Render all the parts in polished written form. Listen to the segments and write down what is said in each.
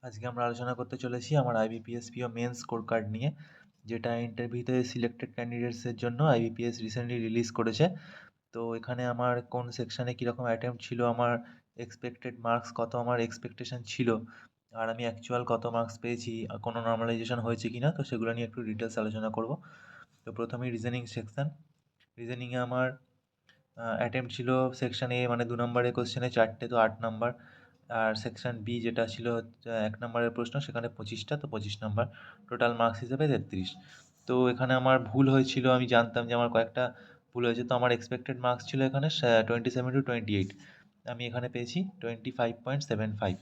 আজকে আমরা আলোচনা করতে চলেছি আমার আইবিপিএস মেন্স স্কোর কার্ড নিয়ে, যেটা ইন্টারভিউতে সিলেক্টেড ক্যান্ডিডেটসের জন্য আইবিপিএস রিসেন্টলি রিলিজ করেছে। তো এখানে আমার কোন সেকশানে কীরকম অ্যাটেম্প্ট ছিল, আমার এক্সপেক্টেড মার্কস কত, আমার এক্সপেকটেশন ছিল, আর আমি অ্যাকচুয়াল কত মার্কস পেয়েছি, কোনো নর্মালাইজেশন হয়েছে কি না, তো সেগুলো নিয়ে একটু ডিটেলস আলোচনা করব। তো প্রথমেই রিজনিং সেকশান। রিজনিংয়ে আমার অ্যাটেম্প্ট ছিল সেকশান এ মানে 2 নম্বরের কোশ্চেনে 4টে, তো 8 নাম্বার। আর সেকশান বি যেটা ছিল 1 নম্বরের প্রশ্ন, সেখানে 25টা, তো 25 নাম্বার। টোটাল মার্কস হিসেবে 33। তো এখানে আমার ভুল হয়েছিল, আমি জানতাম যে আমার কয়েকটা ভুল হয়েছে। তো আমার এক্সপেক্টেড মার্কস ছিল এখানে 27 to 28। আমি এখানে পেয়েছি 25.75।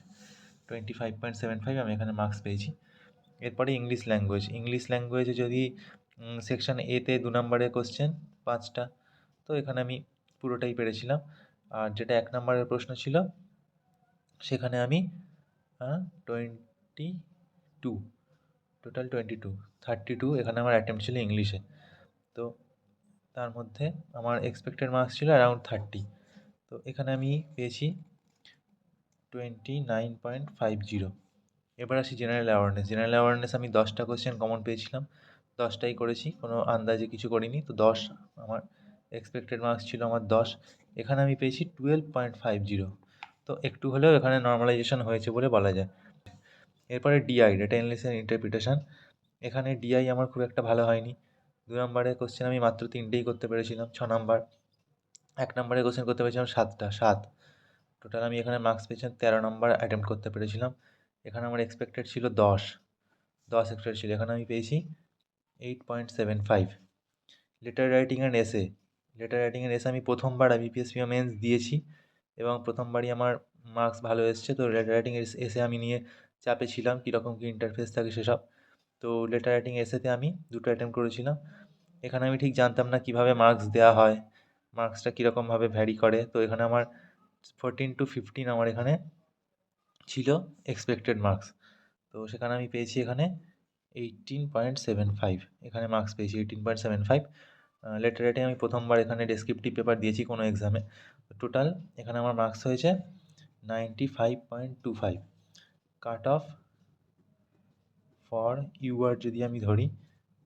25.75 আমি এখানে মার্কস পেয়েছি। এরপরে ইংলিশ ল্যাঙ্গুয়েজ। ইংলিশ ল্যাঙ্গুয়েজে যদি সেকশান এতে 2 নম্বরের কোশ্চেন 5টা, তো এখানে আমি পুরোটাই পেরেছিলাম। আর যেটা 1 নম্বরের প্রশ্ন ছিল সেখানে আমি 22, টোটাল 22, 32 এখানে আমার অ্যাটেম্প্ট ছিল ইংলিশে। তো তার মধ্যে আমার এক্সপেক্টেড মার্কস ছিল অ্যারাউন্ড 30। তো এখানে আমি পেয়েছি 29.50। এবার আসি জেনারেল অ্যাওয়ারনেস। জেনারেল অ্যাওয়ারনেস আমি 10টা কোশ্চেন কমন পেয়েছিলাম, 10টাই করেছি, কোনো আন্দাজে কিছু করিনি। তো 10 আমার এক্সপেক্টেড মার্কস ছিল আমার 10। এখানে আমি পেয়েছি 12.50। তো একটু হলেও এখানে নর্মালাইজেশন হয়েছে বলে বলা যায়। এরপরে DI, data analysis and interpretation. এখানে ডিআই আমার খুব একটা ভালো হয়নি। 2 নম্বরের কোশ্চেন আমি মাত্র 3টেই করতে পেরেছিলাম, 6 নাম্বার। 1 নম্বরের কোশ্চেন করতে পেরেছিলাম 7টা, 7। টোটাল আমি এখানে মার্কস পেয়েছিলাম 13 নম্বর অ্যাটেম্প্ট করতে পেরেছিলাম। এখানে আমার এক্সপেক্টেড ছিল 10 এক্সপেক্টেড ছিল, এখানে আমি পেয়েছি 8.75। লেটার রাইটিং অ্যান্ড এসে। লেটার রাইটিং অ্যান্ড এসে আমি প্রথমবার আইবিপিএস মেন্স দিয়েছি এবং প্রথমবারই আমার মার্কস ভালো এসছে। তো লেটার রাইটিং এসে আমি নিয়ে চাপে ছিলাম, কীরকম কী ইন্টারফেস থাকে সেসব। তো লেটার রাইটিং এসেতে আমি 2টো অ্যাটেম্প্ট করেছিলাম। এখানে আমি ঠিক জানতাম না কীভাবে মার্কস দেওয়া হয়, মার্কসটা কীরকমভাবে ভ্যারি করে। তো এখানে আমার 14 to 15 আমার এখানে ছিল এক্সপেক্টেড মার্কস। তো সেখানে আমি পেয়েছি এখানে 18.75। এখানে মার্কস পেয়েছি 18.75। লেটার রাইটিং আমি প্রথমবার এখানে ডেসক্রিপটিভ পেপার দিয়েছি কোনো এক্সামে। টোটাল এখানে আমার মার্কস হয়েছে 95.25। কাট অফ ফর ইউআর যদি আমি ধরি,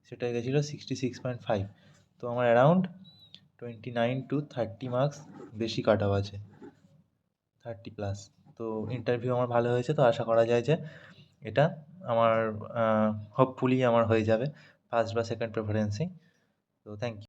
সেটা গেছিলো 66.5। তো আমার অ্যারাউন্ড 29 to 30 মার্কস বেশি কাট অফ আছে, 30+। তো ইন্টারভিউ আমার ভালো হয়েছে, তো আশা করা যায় যে এটা আমার হোপফুলি আমার হয়ে যাবে ফার্স্ট বা সেকেন্ড প্রেফারেন্সেই। তো থ্যাংক ইউ।